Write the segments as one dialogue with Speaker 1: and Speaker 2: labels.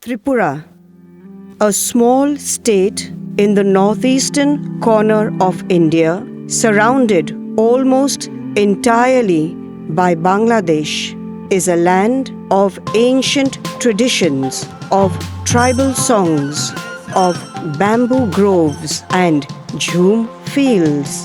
Speaker 1: Tripura, a small state in the northeastern corner of India, surrounded almost entirely by Bangladesh, is a land of ancient traditions, of tribal songs, of bamboo groves and jhum fields.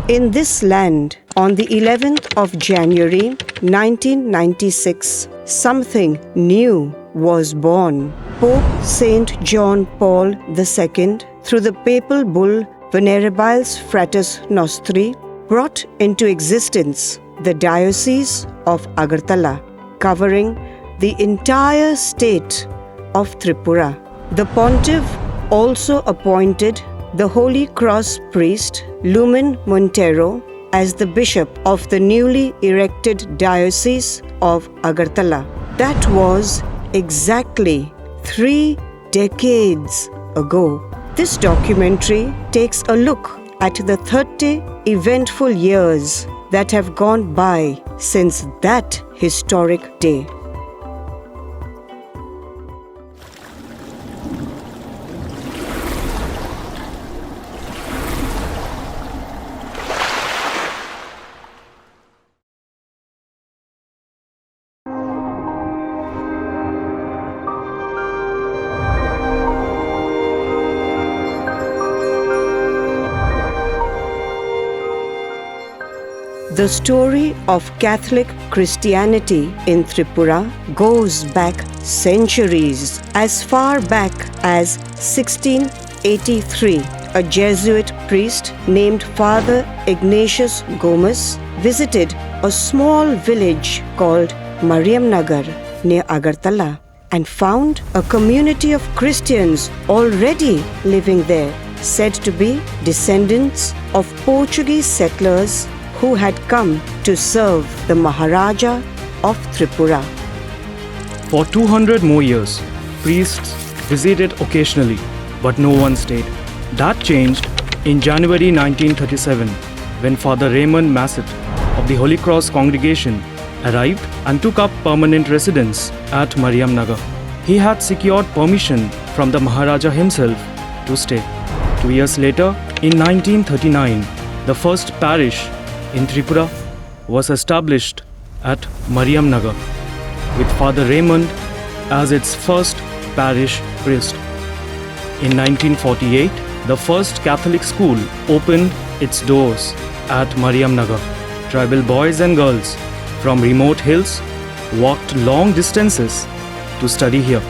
Speaker 1: In this land, on the 11th of January 1996, something new was born. Pope Saint John Paul II, through the papal bull Venerabilis Fratres Nostri, brought into existence the Diocese of Agartala, covering the entire state of Tripura. The pontiff also appointed the Holy Cross priest Lumen Montero as the bishop of the newly erected Diocese of Agartala. That was exactly 3 decades ago. This documentary takes a look at the 30 eventful years that have gone by since that historic day. The story of Catholic Christianity in Tripura goes back centuries. As far back as 1683, a Jesuit priest named Father Ignatius Gomez visited a small village called Mariamnagar near Agartala and found a community of Christians already living there, said to be descendants of Portuguese settlers who had come to serve the Maharaja of Tripura.
Speaker 2: For 200 more years, priests visited occasionally, but no one stayed. That changed in January 1937, when Father Raymond Massett of the Holy Cross congregation arrived and took up permanent residence at Mariamnagar. He had secured permission from the Maharaja himself to stay. 2 years later, in 1939, the first parish in Tripura was established at Mariamnagar, with Father Raymond as its first parish priest. In 1948, the first Catholic school opened its doors at Mariamnagar. Tribal boys and girls from remote hills walked long distances to study here.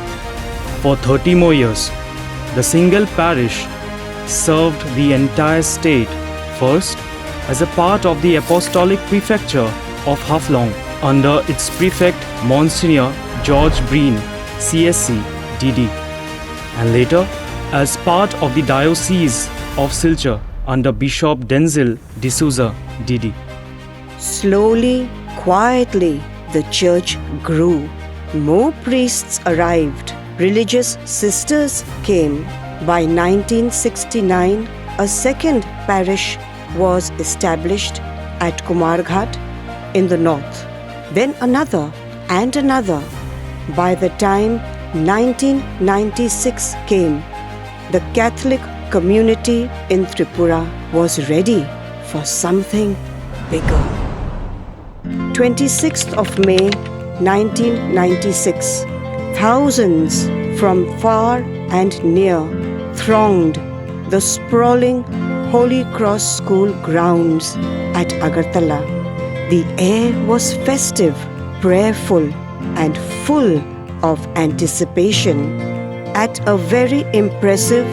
Speaker 2: For 30 more years, the single parish served the entire state, first as a part of the Apostolic Prefecture of Haflong under its prefect Monsignor George Breen, CSC, DD, and later as part of the Diocese of Silchar under Bishop Denzel D'Souza, DD.
Speaker 1: Slowly, quietly, the church grew. More priests arrived. Religious sisters came. By 1969, a second parish was established at Kumarghat in the north. Then another and another. By the time 1996 came, the Catholic community in Tripura was ready for something bigger. 26th of May 1996, thousands from far and near thronged the sprawling Holy Cross School grounds at Agartala. The air was festive, prayerful, and full of anticipation. At a very impressive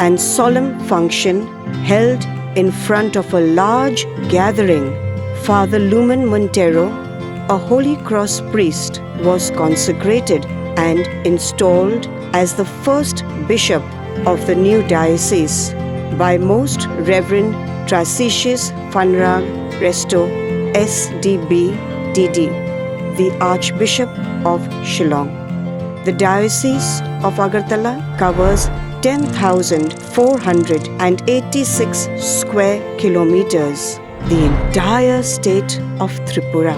Speaker 1: and solemn function held in front of a large gathering, Father Lumen Montero, a Holy Cross priest, was consecrated and installed as the first bishop of the new diocese by Most Reverend Trasicius Funrag Resto SDB DD, the Archbishop of Shillong. The Diocese of Agartala covers 10,486 square kilometers, the entire state of Tripura.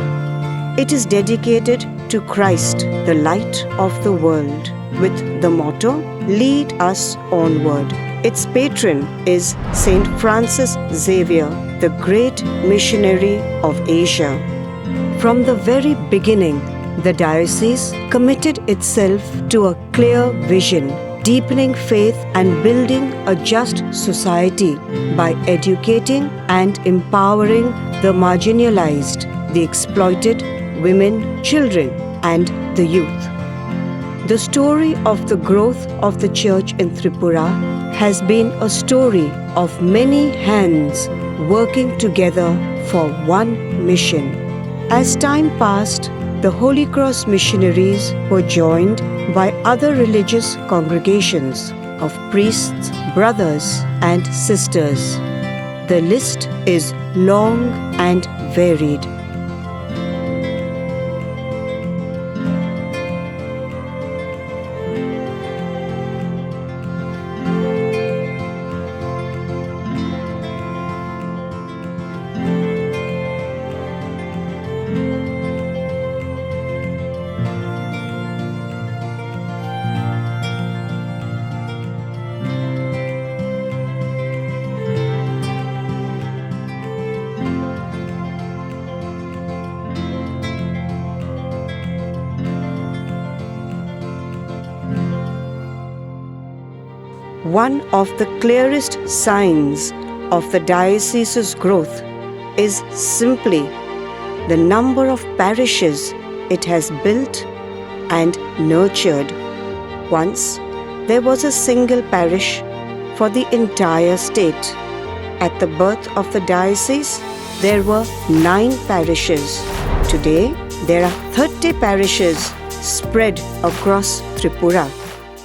Speaker 1: It is dedicated to Christ, the light of the world, with the motto, Lead us onward. Its patron is Saint Francis Xavier, the great missionary of Asia. From the very beginning, the diocese committed itself to a clear vision, deepening faith and building a just society by educating and empowering the marginalized, the exploited, women, children, and the youth. The story of the growth of the church in Tripura has been a story of many hands working together for one mission. As time passed, the Holy Cross missionaries were joined by other religious congregations of priests, brothers, and sisters. The list is long and varied. One of the clearest signs of the diocese's growth is simply the number of parishes it has built and nurtured. Once, there was a single parish for the entire state. At the birth of the diocese, there were 9 parishes. Today, there are 30 parishes spread across Tripura.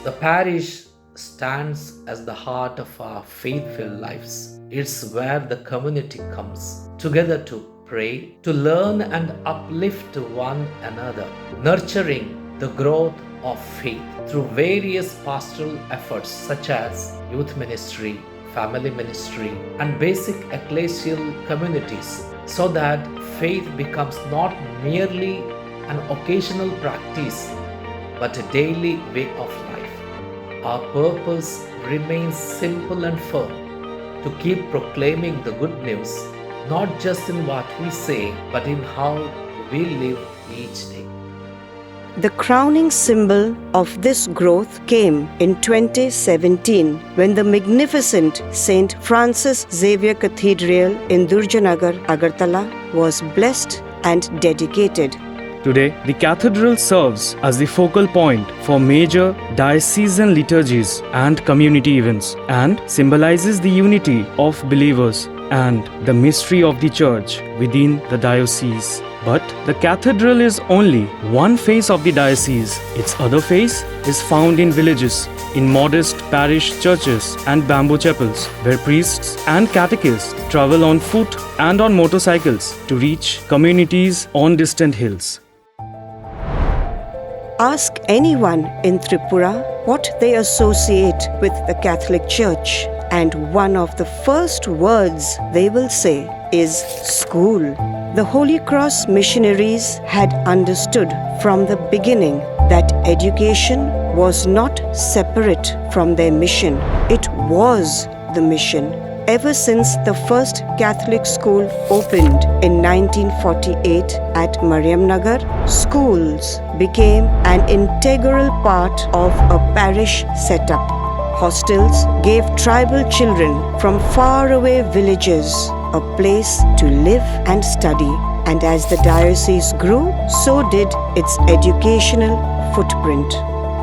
Speaker 3: The parish stands as the heart of our faith-filled lives. It's where the community comes together to pray, to learn and uplift one another, nurturing the growth of faith through various pastoral efforts such as youth ministry, family ministry, and basic ecclesial communities, so that faith becomes not merely an occasional practice but a daily way of life. Our purpose remains simple and firm: to keep proclaiming the good news, not just in what we say, but in how we live each day.
Speaker 1: The crowning symbol of this growth came in 2017 when the magnificent St. Francis Xavier Cathedral in Durjanagar, Agartala was blessed and dedicated.
Speaker 2: Today, the cathedral serves as the focal point for major diocesan liturgies and community events, and symbolizes the unity of believers and the mystery of the church within the diocese. But the cathedral is only one face of the diocese. Its other face is found in villages, in modest parish churches and bamboo chapels, where priests and catechists travel on foot and on motorcycles to reach communities on distant hills.
Speaker 1: Ask anyone in Tripura what they associate with the Catholic Church, and one of the first words they will say is school. The Holy Cross missionaries had understood from the beginning that education was not separate from their mission. It was the mission. Ever since the first Catholic school opened in 1948 at Mariamnagar, schools became an integral part of a parish setup. Hostels gave tribal children from faraway villages a place to live and study, and as the diocese grew, so did its educational footprint.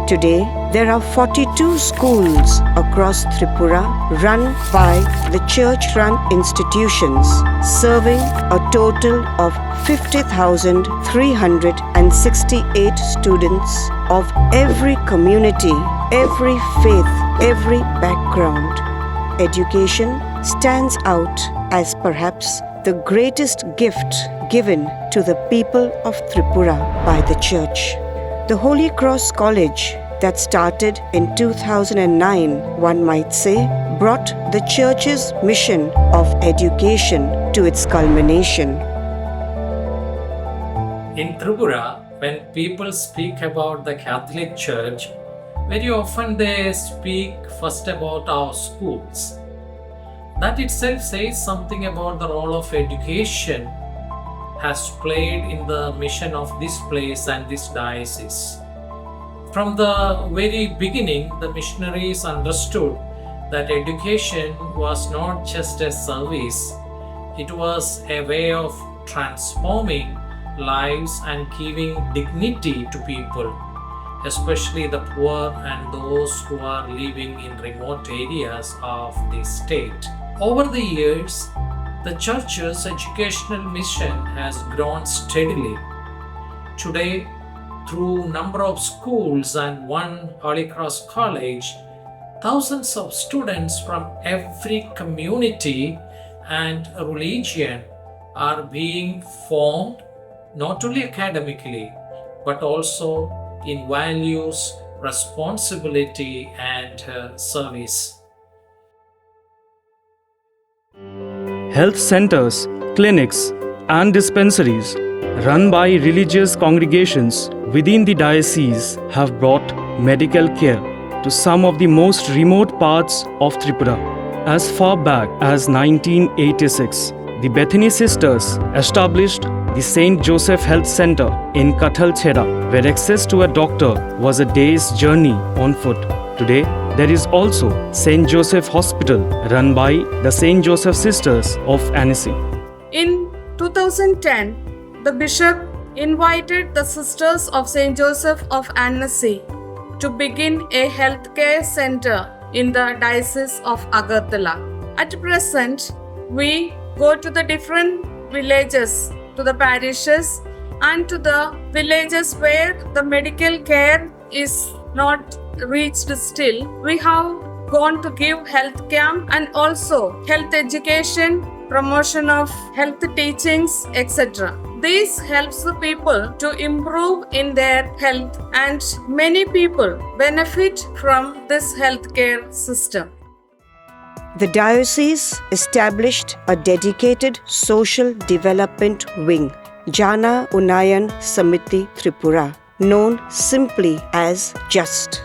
Speaker 1: Today, there are 42 schools across Tripura run by the church-run institutions, serving a total of 50,368 students of every community, every faith, every background. Education stands out as perhaps the greatest gift given to the people of Tripura by the Church. The Holy Cross College that started in 2009, one might say, brought the Church's mission of education to its culmination.
Speaker 4: In Tripura, when people speak about the Catholic Church, very often they speak first about our schools. That itself says something about the role of education has played in the mission of this place and this diocese. From the very beginning, the missionaries understood that education was not just a service, it was a way of transforming lives and giving dignity to people, especially the poor and those who are living in remote areas of the state. Over the years, the church's educational mission has grown steadily. Today, through number of schools and one Holy Cross College, thousands of students from every community and religion are being formed not only academically but also in values, responsibility, and service.
Speaker 2: Health centers, clinics, and dispensaries run by religious congregations within the diocese have brought medical care to some of the most remote parts of Tripura. As far back as 1986, the Bethany sisters established the St. Joseph Health Center in Kathalchera, where access to a doctor was a day's journey on foot. Today, there is also St. Joseph Hospital run by the St. Joseph Sisters of Annecy.
Speaker 5: In 2010, the bishop invited the Sisters of St. Joseph of Annecy to begin a healthcare center in the Diocese of Agartala. At present, we go to the different villages, to the parishes, and to the villages where the medical care is not reached still. We have gone to give health camp and also health education, promotion of health teachings, etc. This helps the people to improve in their health, and many people benefit from this healthcare system.
Speaker 1: The diocese established a dedicated social development wing, Jana Unayan Samiti Tripura, known simply as JUST.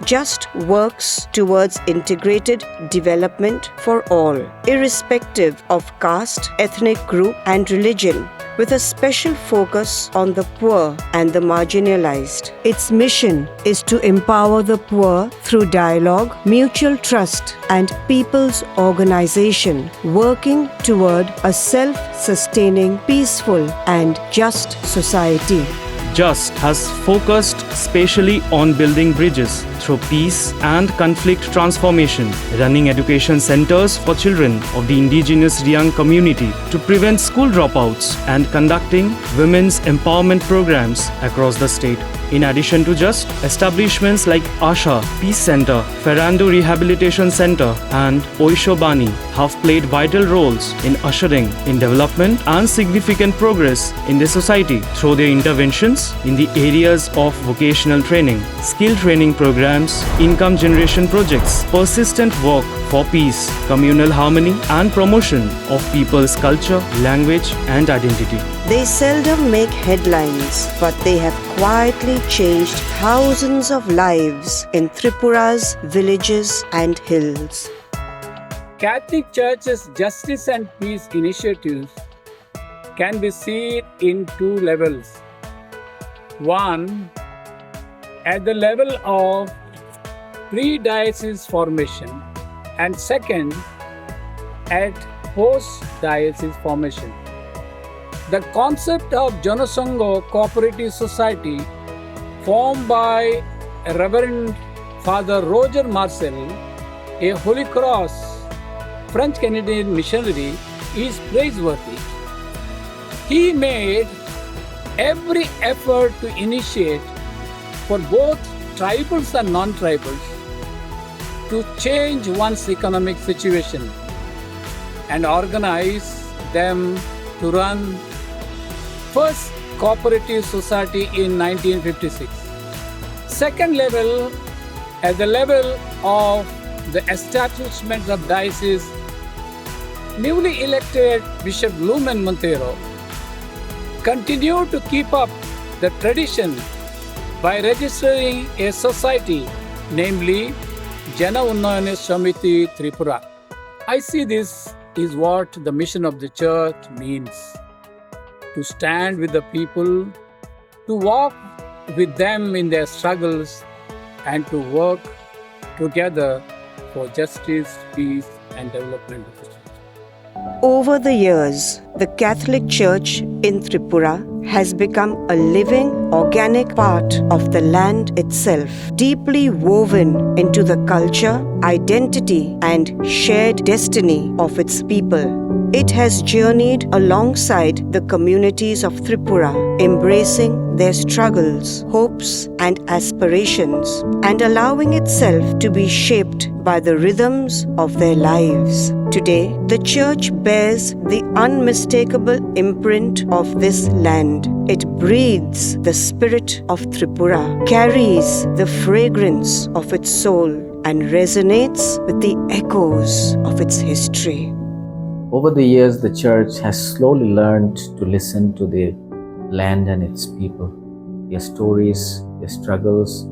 Speaker 1: JUST works towards integrated development for all, irrespective of caste, ethnic group, and religion, with a special focus on the poor and the marginalized. Its mission is to empower the poor through dialogue, mutual trust, and people's organization, working toward a self-sustaining, peaceful, and just society.
Speaker 2: JUST has focused specially on building bridges through peace and conflict transformation, running education centers for children of the indigenous Riang community to prevent school dropouts, and conducting women's empowerment programs across the state. In addition to JUST, establishments like Asha Peace Center, Ferrando Rehabilitation Center, and Oishobani have played vital roles in ushering in development and significant progress in the society through their interventions in the areas of vocational training, skill training programs, income generation projects, persistent work for peace, communal harmony, and promotion of people's culture, language, and identity.
Speaker 1: They seldom make headlines, but they have quietly changed thousands of lives in Tripura's villages and hills.
Speaker 6: Catholic Church's justice and peace initiatives can be seen in two levels. One, at the level of pre-diocese formation, and second, at post-diocese formation. The concept of Janasango Cooperative Society, formed by Reverend Father Roger Marcel, a Holy Cross French-Canadian missionary, is praiseworthy. He made every effort to initiate for both tribals and non-tribals to change one's economic situation and organize them to run first cooperative society in 1956. Second level, at the level of the establishment of diocese, newly elected Bishop Lumen Montero continued to keep up the tradition by registering a society, namely Jana Unnayana Samiti Tripura. I see this is what the mission of the church means: to stand with the people, to walk with them in their struggles, and to work together for justice, peace, and development of the church.
Speaker 1: Over the years, the Catholic Church in Tripura has become a living, organic part of the land itself, deeply woven into the culture, identity, and shared destiny of its people. It has journeyed alongside the communities of Tripura, embracing their struggles, hopes, and aspirations, and allowing itself to be shaped by the rhythms of their lives. Today, the Church bears the unmistakable imprint of this land. It breathes the spirit of Tripura, carries the fragrance of its soul, and resonates with the echoes of its history.
Speaker 7: Over the years, the church has slowly learned to listen to the land and its people, their stories, their struggles,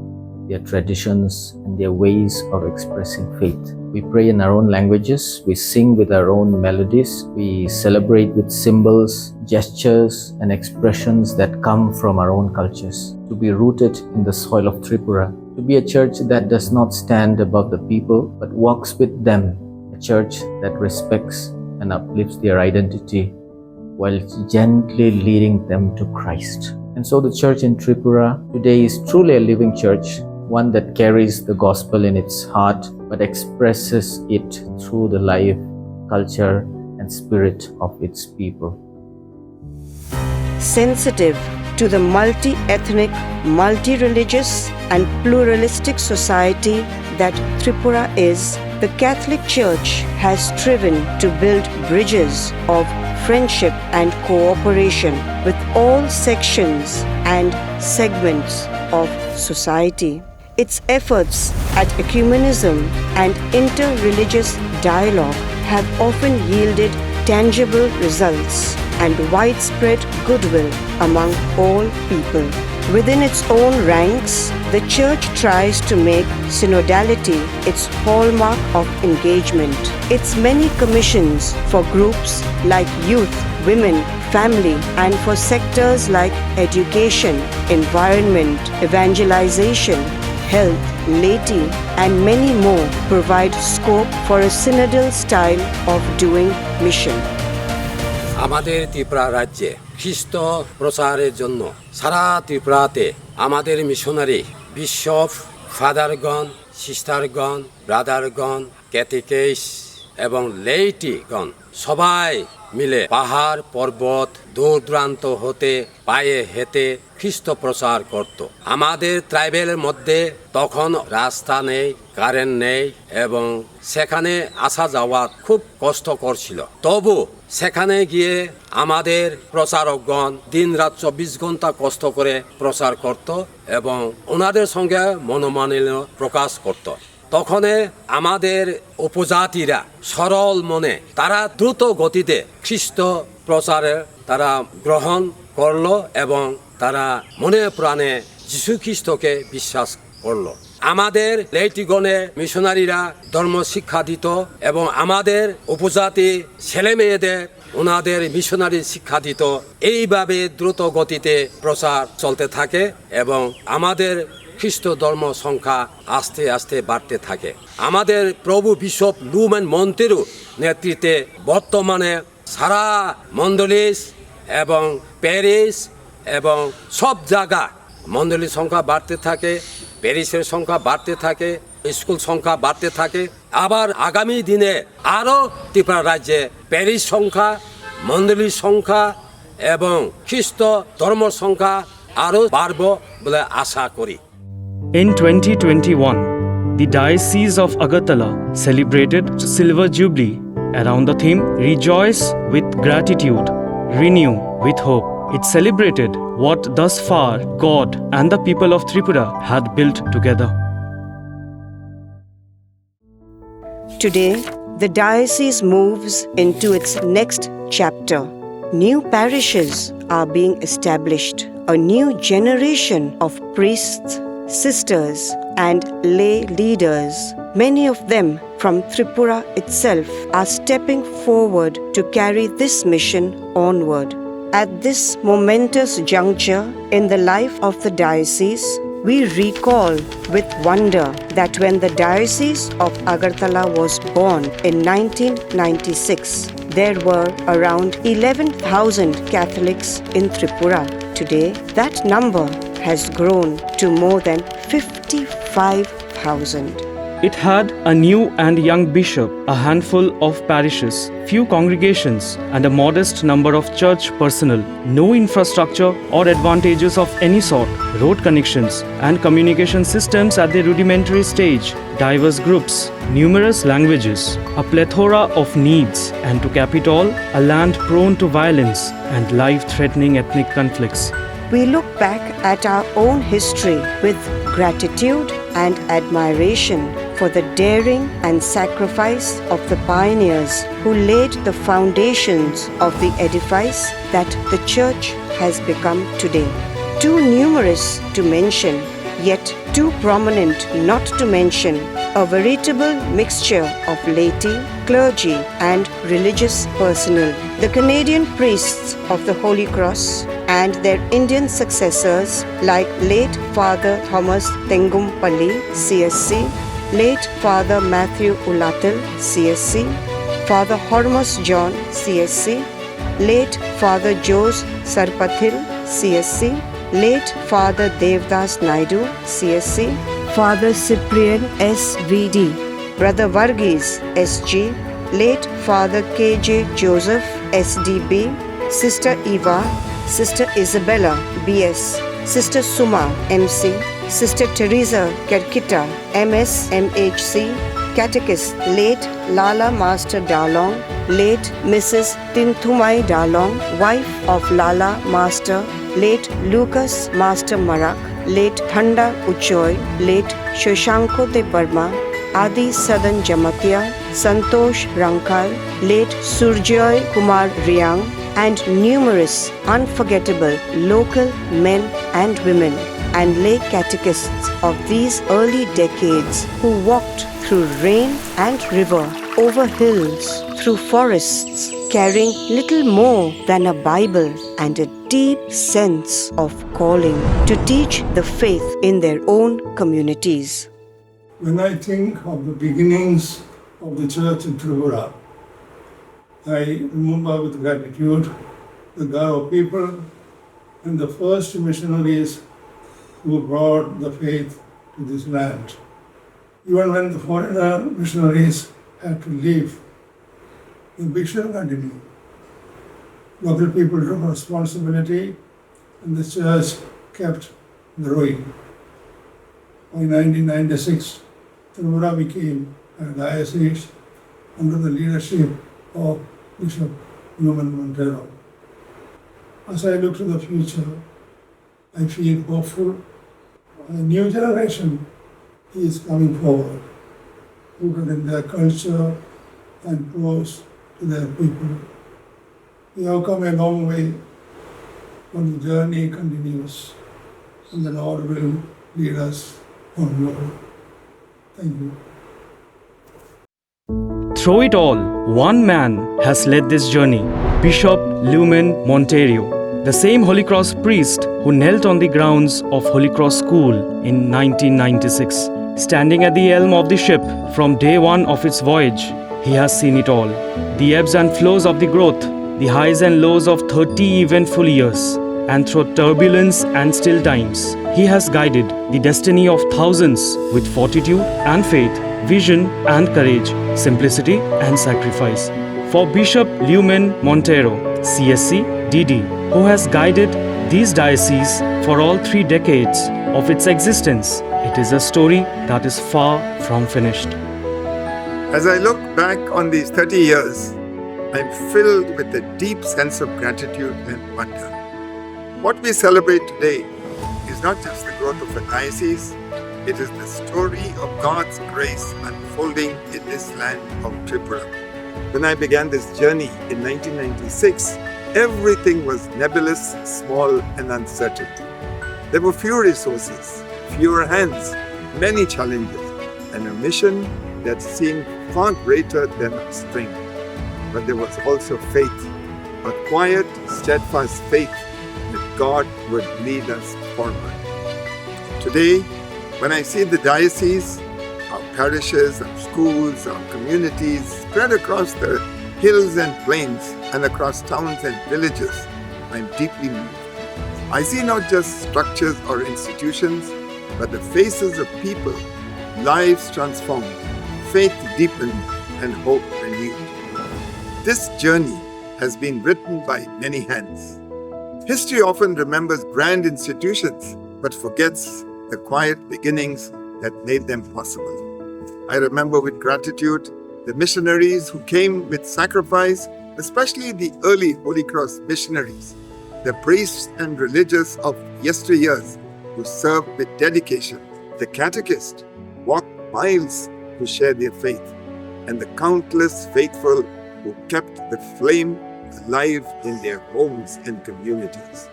Speaker 7: their traditions, and their ways of expressing faith. We pray in our own languages, we sing with our own melodies, we celebrate with symbols, gestures, and expressions that come from our own cultures. To be rooted in the soil of Tripura, to be a church that does not stand above the people but walks with them, a church that respects and uplifts their identity while gently leading them to Christ. And so the church in Tripura today is truly a living church, one that carries the gospel in its heart but expresses it through the life, culture, and spirit of its people.
Speaker 1: Sensitive to the multi-ethnic, multi-religious, and pluralistic society that Tripura is, the Catholic Church has striven to build bridges of friendship and cooperation with all sections and segments of society. Its efforts at ecumenism and inter-religious dialogue have often yielded tangible results and widespread goodwill among all people. Within its own ranks, the Church tries to make synodality its hallmark of engagement. Its many commissions for groups like youth, women, family, and for sectors like education, environment, evangelization, health, laity, and many more provide scope for a synodal style of doing mission.
Speaker 8: আমাদের ত্রিপুরা রাজ্যে খ্রিস্ট প্রচারের জন্য সারা ত্রিপুরাতে আমাদের missionary, bishop, ফাদারগণ, সিস্টারগণ, ব্রাদারগণ, ক্যাটেকেইস এবং লেইটিগণ সবাই মিলে পাহাড় পর্বত দূর দূরান্ত হতে পায়ে হেঁটে খ্রিস্ট প্রচার করত। আমাদের ট্রাইবেলের মধ্যে তখন রাস্তা নেই, কারেন্ট নেই এবং সেখানে আসা যাওয়া খুব কষ্টকর ছিল। তবু সেখানে গিয়ে আমাদের প্রচারকগণ দিনরাত 24 ঘন্টা কষ্ট করে প্রচার করত এবং ওনাদের সঙ্গে মনোমালিন্য প্রকাশ করত। তখন আমাদের উপজাতিরা সরল মনে তারা দ্রুত গতিতে খ্রিস্ট প্রচারে তারা গ্রহণ করলো এবং তারা মনে প্রাণে যীশু খ্রিস্টকে বিশ্বাস করলো। আমাদের লেইটিগণে মিশনারিরা ধর্ম শিক্ষা দিত এবং আমাদের উপজাতি ছেলে মেয়েদের ওনাদের মিশনারি শিক্ষা দিত। এইভাবে দ্রুত গতিতে প্রচার চলতে থাকে এবং আমাদের খ্রিস্ট ধর্ম সংখ্যা আস্তে আস্তে বাড়তে থাকে। আমাদের প্রভু বিশপ লুমেন মন্ত্রীর নেতৃত্বে বর্তমানে সারা মন্ডলিস এবং প্যারিস এবং সব জায়গা মন্ডলীর সংখ্যা বাড়তে থাকে, প্যারিসের সংখ্যা বাড়তে থাকে, স্কুল সংখ্যা বাড়তে থাকে। আবার আগামী দিনে আরও ত্রিপুরা রাজ্যে প্যারিস সংখ্যা, মন্ডলীর সংখ্যা এবং খ্রিস্ট ধর্ম সংখ্যা আরও বাড়ব বলে আশা করি।
Speaker 2: In 2021, the Diocese of Agartala celebrated Silver Jubilee around the theme Rejoice with Gratitude, Renew with Hope. It celebrated what thus far God and the people of Tripura had built together.
Speaker 1: Today, the diocese moves into its next chapter. New parishes are being established. a new generation of priests, sisters, and lay leaders, many of them from Tripura itself, are stepping forward to carry this mission onward. At this momentous juncture in the life of the diocese, we recall with wonder that when the Diocese of Agartala was born in 1996, there were around 11,000 Catholics in Tripura. Today, that number has grown to more than 55,000.
Speaker 2: It had a new and young bishop, a handful of parishes, few congregations, and a modest number of church personnel. No infrastructure or advantages of any sort, road connections and communication systems at the rudimentary stage, diverse groups, numerous languages, a plethora of needs, and to cap it all, a land prone to violence and life-threatening ethnic conflicts.
Speaker 1: We look back at our own history with gratitude and admiration for the daring and sacrifice of the pioneers who laid the foundations of the edifice that the Church has become today. Too numerous to mention, yet too prominent not to mention, a veritable mixture of laity, clergy, and religious personnel. The Canadian priests of the Holy Cross and their Indian successors like late Father Thomas Tengumpalli, CSC, late Father Matthew Ulatil, CSC, Father Hormuz John, CSC, late Father Jose Sarpathil, CSC, late Father Devdas Naidu, CSC, Father Cyprian SVD, Brother Varghese, SG, late Father KJ Joseph, SDB, Sister Eva, Sister Isabella, BS, Sister Suma, MC, Sister Teresa Kerkita, MS, MHC, Catechist, late Lala Master Dalong, late Mrs. Tinthumai Dalong, wife of Lala Master, late Lucas Master Marak, late Thanda Uchoy, late Shoshanko de Burma, Adi Sadan Jamatia, Santosh Rankal, late Surjoy Kumar Riang, and numerous unforgettable local men and women and lay catechists of these early decades who walked through rain and river, over hills, through forests, carrying little more than a Bible and a deep sense of calling to teach the faith in their own communities.
Speaker 9: When I think of the beginnings of the church in Tripura, I remember with gratitude the Garo people and the first missionaries who brought the faith to this land. Even when the foreigner missionaries had to leave, the bishop continued. Local people took responsibility and the church kept growing. By 1996, Tripura became a diocese under the leadership of Bishop Newman Montero. As I look to the future, I feel hopeful. A new generation is coming forward, rooted in their culture and close to their people. We have come a long way, but the journey continues, and the Lord will lead us onward. Thank you.
Speaker 2: Through it all, one man has led this journey, Bishop Lumen Montero, the same Holy Cross priest who knelt on the grounds of Holy Cross School in 1996. Standing at the helm of the ship from day one of its voyage, he has seen it all. The ebbs and flows of the growth, the highs and lows of 30 eventful years, and through turbulence and still times, he has guided the destiny of thousands with fortitude and faith, vision and courage, simplicity and sacrifice. For Bishop Lumen Montero, CSC, DD, who has guided these dioceses for all 3 decades of its existence, it is a story that is far from finished.
Speaker 10: As I look back on these 30 years, I'm filled with a deep sense of gratitude and wonder. What we celebrate today is not just the growth of a diocese, it is the story of God's grace unfolding in this land of Tripura. When I began this journey in 1996, everything was nebulous, small, and uncertain. There were few resources, fewer hands, many challenges, and a mission that seemed far greater than our strength. But there was also faith, a quiet, steadfast faith that God would lead us forward. Today, when I see the diocese, our parishes, our schools, our communities spread across the hills and plains and across towns and villages, I am deeply moved. I see not just structures or institutions, but the faces of people, lives transformed, faith deepened, and hope renewed. This journey has been written by many hands. History often remembers grand institutions, but forgets the quiet beginnings that made them possible. I remember with gratitude the missionaries who came with sacrifice, especially the early Holy Cross missionaries, the priests and religious of yesteryears who served with dedication, the catechists walked miles to share their faith, and the countless faithful who kept the flame alive in their homes and communities.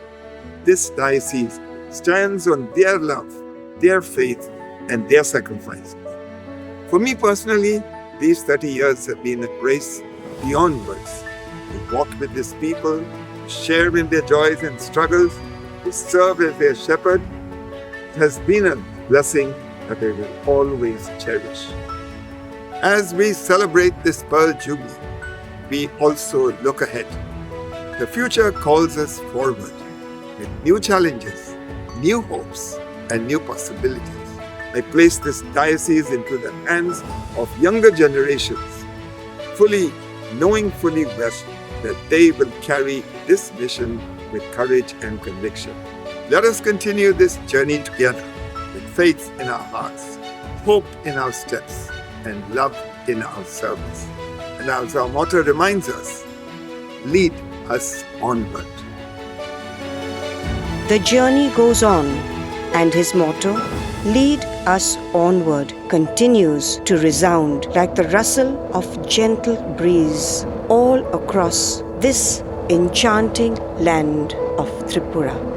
Speaker 10: This diocese stands on their love, their faith, and their sacrifices. For me personally, these 30 years have been a grace beyond words. To walk with these people, to share in their joys and struggles, to serve as their shepherd, has been a blessing that I will always cherish. As we celebrate this Pearl Jubilee, we also look ahead. The future calls us forward with new challenges, new hopes, and new possibilities. I place this diocese into the hands of younger generations, knowing fully well that they will carry this mission with courage and conviction. Let us continue this journey together with faith in our hearts, hope in our steps, and love in our service. And as our motto reminds us, lead us onward.
Speaker 1: The journey goes on, and his motto, lead us onward, continues to resound like the rustle of gentle breeze all across this enchanting land of Tripura.